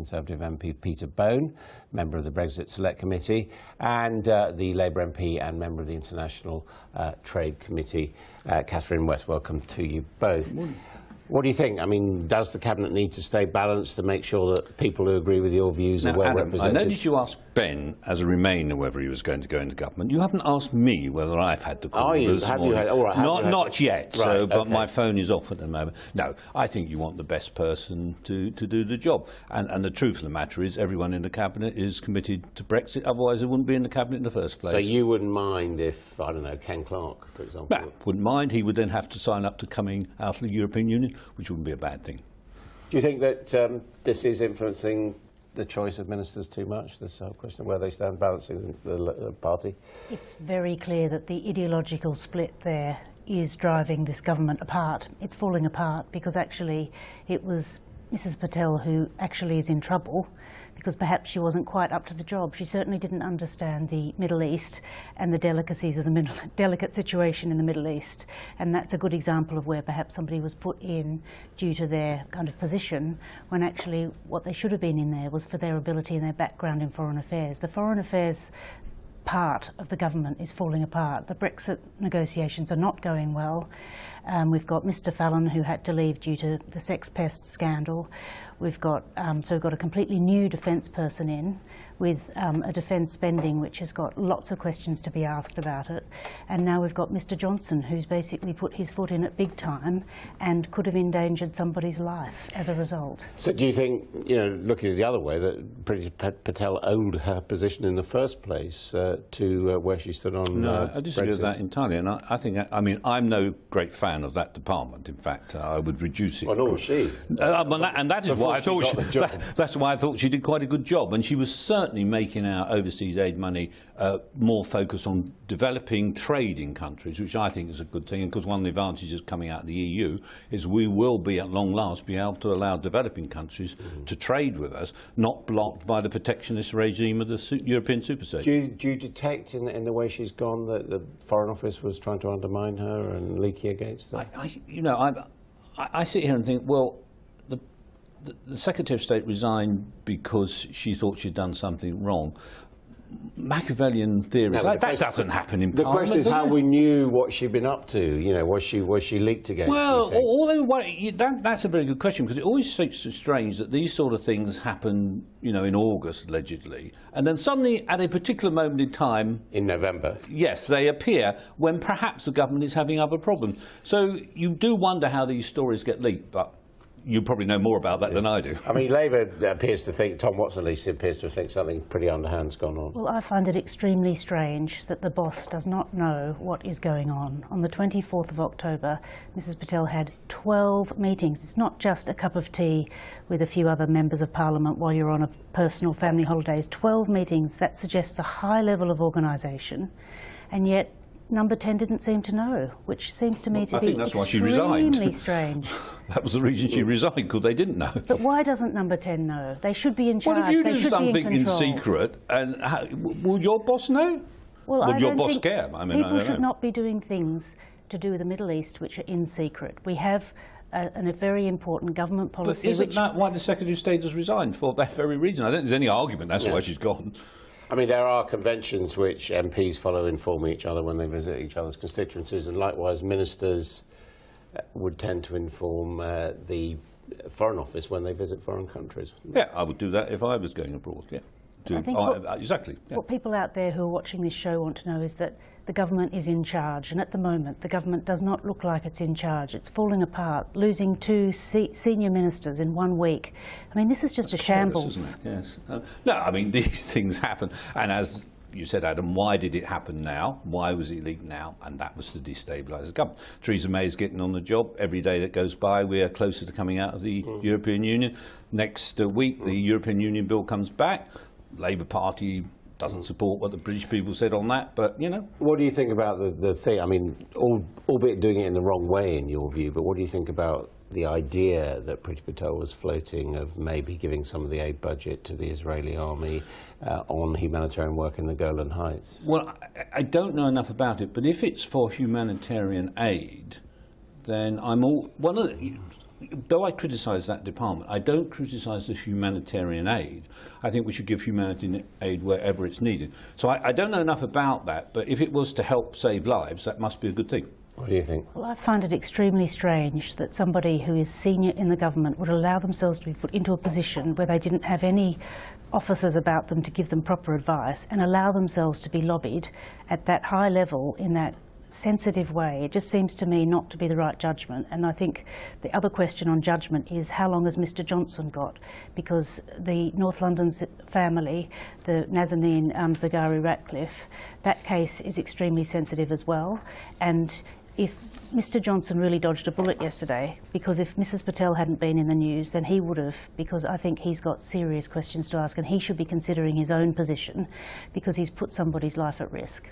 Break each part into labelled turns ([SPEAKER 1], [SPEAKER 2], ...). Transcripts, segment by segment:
[SPEAKER 1] Conservative MP Peter Bone, member of the Brexit Select Committee, and the Labour MP and member of the International Trade Committee, Catherine West. Welcome to you both. What do you think? I mean, does the Cabinet need to stay balanced to make sure that people who agree with your views are well represented?
[SPEAKER 2] I noticed you asked Ben, as a Remainer, whether he was going to go into government. You haven't asked me whether I've had to call this morning. Not yet,
[SPEAKER 1] right,
[SPEAKER 2] but my phone is off at the moment. No, I think you want the best person to do the job. And the truth of the matter is everyone in the Cabinet is committed to Brexit, otherwise they wouldn't be in the Cabinet in the first place.
[SPEAKER 1] So you wouldn't mind if, I don't know, Ken Clarke, for example?
[SPEAKER 2] No, wouldn't mind. He would then have to sign up to coming out of the European Union, which wouldn't be a bad thing.
[SPEAKER 1] Do you think that this is influencing the choice of ministers too much, this whole question of where they stand balancing the party?
[SPEAKER 3] It's very clear that the ideological split there is driving this government apart. It's falling apart because actually it was Mrs Patel who actually is in trouble because perhaps she wasn't quite up to the job. She certainly didn't understand the Middle East and the delicacies of the delicate situation in the Middle East. And that's a good example of where perhaps somebody was put in due to their kind of position, when actually what they should have been in there was for their ability and their background in foreign affairs. The foreign affairs part of the government is falling apart. The Brexit negotiations are not going well. We've got Mr Fallon, who had to leave due to the sex pest scandal. We've got so we've got a completely new defence person in, with a defence spending which has got lots of questions to be asked about it. And now we've got Mr Johnson, who's basically put his foot in at big time and could have endangered somebody's life as a result.
[SPEAKER 1] So do you think, you know, looking at the other way, that Patel owed her position in the first place to where she stood on
[SPEAKER 2] No, I disagree with
[SPEAKER 1] Brexit?
[SPEAKER 2] that entirely. And I think, I mean, I'm no great fan of that department. In fact, I would reduce it.
[SPEAKER 1] Well, nor was she.
[SPEAKER 2] And that is why I thought that's why I thought she did quite a good job. And she was certainly making our overseas aid money more focused on developing trading countries, which I think is a good thing. And because one of the advantages coming out of the EU is we will be, at long last, be able to allow developing countries to trade with us, not blocked by the protectionist regime of the European superstate.
[SPEAKER 1] Do you detect in the way she's gone that the Foreign Office was trying to undermine her and leaking against her?
[SPEAKER 2] I sit here and think, well, the Secretary of State resigned because she thought she'd done something wrong. Machiavellian theories, that doesn't happen in Parliament.
[SPEAKER 1] The question is how we knew what she'd been up to. You know, was she leaked against?
[SPEAKER 2] Well, that's a very good question, because it always seems so strange that these sort of things happen, you know, in August allegedly, and then suddenly at a particular moment in time,
[SPEAKER 1] in November,
[SPEAKER 2] yes, they appear when perhaps the government is having other problems. So you do wonder how these stories get leaked, but you probably know more about that than I do.
[SPEAKER 1] I mean, Labour appears to think, Tom Watson at least appears to think something pretty underhand's gone on.
[SPEAKER 3] Well, I find it extremely strange that the boss does not know what is going on. On the 24th of October, Mrs Patel had 12 meetings. It's not just a cup of tea with a few other members of Parliament while you're on a personal family holidays. 12 meetings, that suggests a high level of organisation, and yet Number 10 didn't seem to know, which seems to me to be extremely strange.
[SPEAKER 2] That was the reason she resigned, because they didn't know.
[SPEAKER 3] But why doesn't Number 10 know? They should be in charge.
[SPEAKER 2] Well, if you do something in secret, and will your boss know?
[SPEAKER 3] Well,
[SPEAKER 2] would your boss care? I mean,
[SPEAKER 3] people should not be doing things to do with the Middle East which are in secret. We have a very important government policy.
[SPEAKER 2] But isn't that why the Secretary of State has resigned? For that very reason. I don't think there's any argument that's why she's gone.
[SPEAKER 1] I mean, there are conventions which MPs follow informing each other when they visit each other's constituencies, and likewise ministers would tend to inform the Foreign Office when they visit foreign countries.
[SPEAKER 2] Yeah, I would do that if I was going abroad, yeah. Exactly. Yeah.
[SPEAKER 3] What people out there who are watching this show want to know is that the government is in charge, and at the moment the government does not look like it's in charge. It's falling apart, losing two senior ministers in 1 week. I mean, this is just a shambles.
[SPEAKER 2] Isn't it? Yes. No, I mean, these things happen, and as you said, Adam, why did it happen now? Why was it leaked now? And that was to destabilise the government. Theresa May is getting on the job. Every day that goes by, we are closer to coming out of the European Union. Next week, the European Union bill comes back. Labour Party doesn't support what the British people said on that, but, you know.
[SPEAKER 1] What do you think about the thing? I mean, albeit doing it in the wrong way in your view, but what do you think about the idea that Priti Patel was floating of maybe giving some of the aid budget to the Israeli army on humanitarian work in the Golan Heights?
[SPEAKER 2] Well, I don't know enough about it, but if it's for humanitarian aid, then though I criticise that department, I don't criticise the humanitarian aid. I think we should give humanitarian aid wherever it's needed. So I don't know enough about that, but if it was to help save lives, that must be a good thing.
[SPEAKER 1] What do you think?
[SPEAKER 3] Well, I find it extremely strange that somebody who is senior in the government would allow themselves to be put into a position where they didn't have any officers about them to give them proper advice and allow themselves to be lobbied at that high level in that sensitive way. It just seems to me not to be the right judgment. And I think the other question on judgment is how long has Mr Johnson got? Because the North London family, the Nazanin Zaghari Ratcliffe, that case is extremely sensitive as well. And if Mr Johnson really dodged a bullet yesterday, because if Mrs Patel hadn't been in the news, then he would have, because I think he's got serious questions to ask and he should be considering his own position because he's put somebody's life at risk.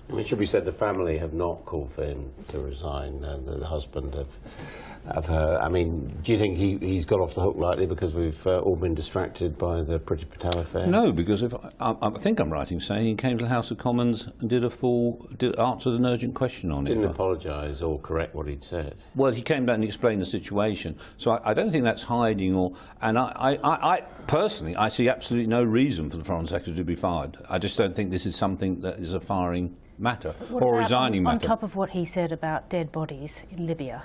[SPEAKER 1] I mean, it should be said the family have not called for him to resign, the husband of her. I mean, do you think he's got off the hook lightly because we've all been distracted by the Priti Patel affair?
[SPEAKER 2] No, because I think I'm right in saying he came to the House of Commons and answered an urgent question on it.
[SPEAKER 1] Didn't apologise or correct what he'd said.
[SPEAKER 2] Well, he came back and explained the situation. So I don't think that's hiding and I personally, I see absolutely no reason for the Foreign Secretary to be fired. I just don't think this is something that is a firing matter or a resigning matter.
[SPEAKER 3] On top of what he said about dead bodies in Libya,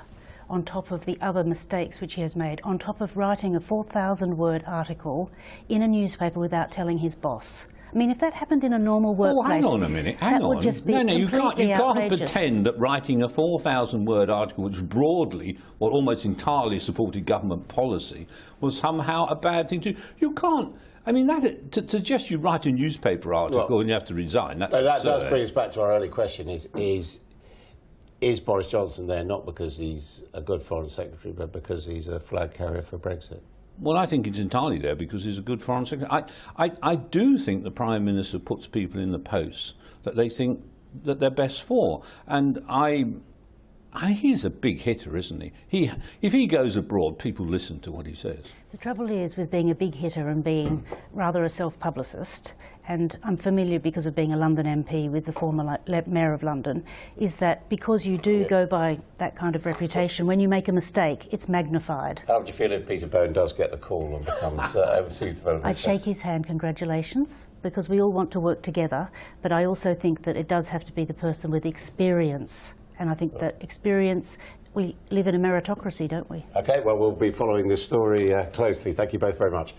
[SPEAKER 3] on top of the other mistakes which he has made, on top of writing a 4,000-word article in a newspaper without telling his boss. I mean, if that happened in a normal workplace...
[SPEAKER 2] Oh, hang on a minute, hang on.
[SPEAKER 3] Would just be
[SPEAKER 2] you can't
[SPEAKER 3] outrageous.
[SPEAKER 2] pretend that writing a 4,000-word article, which broadly, or almost entirely supported government policy, was somehow a bad thing to do. You can't... I mean, to suggest you write a newspaper article and you have to resign, that's absurd. That
[SPEAKER 1] does bring us back to our early question, is Boris Johnson there not because he's a good Foreign Secretary, but because he's a flag carrier for Brexit?
[SPEAKER 2] Well, I think he's entirely there because he's a good Foreign Secretary. I do think the Prime Minister puts people in the posts that they think that they're best for. And he's a big hitter, isn't he? If he goes abroad, people listen to what he says.
[SPEAKER 3] The trouble is with being a big hitter and being rather a self-publicist, and I'm familiar because of being a London MP with the former Mayor of London, is that because you do go by that kind of reputation, when you make a mistake, it's magnified.
[SPEAKER 1] How would you feel if Peter Bone does get the call and becomes overseas development?
[SPEAKER 3] I'd shake his hand, congratulations, because we all want to work together, but I also think that it does have to be the person with experience. And I think that experience, we live in a meritocracy, don't we?
[SPEAKER 1] OK, well, we'll be following this story closely. Thank you both very much.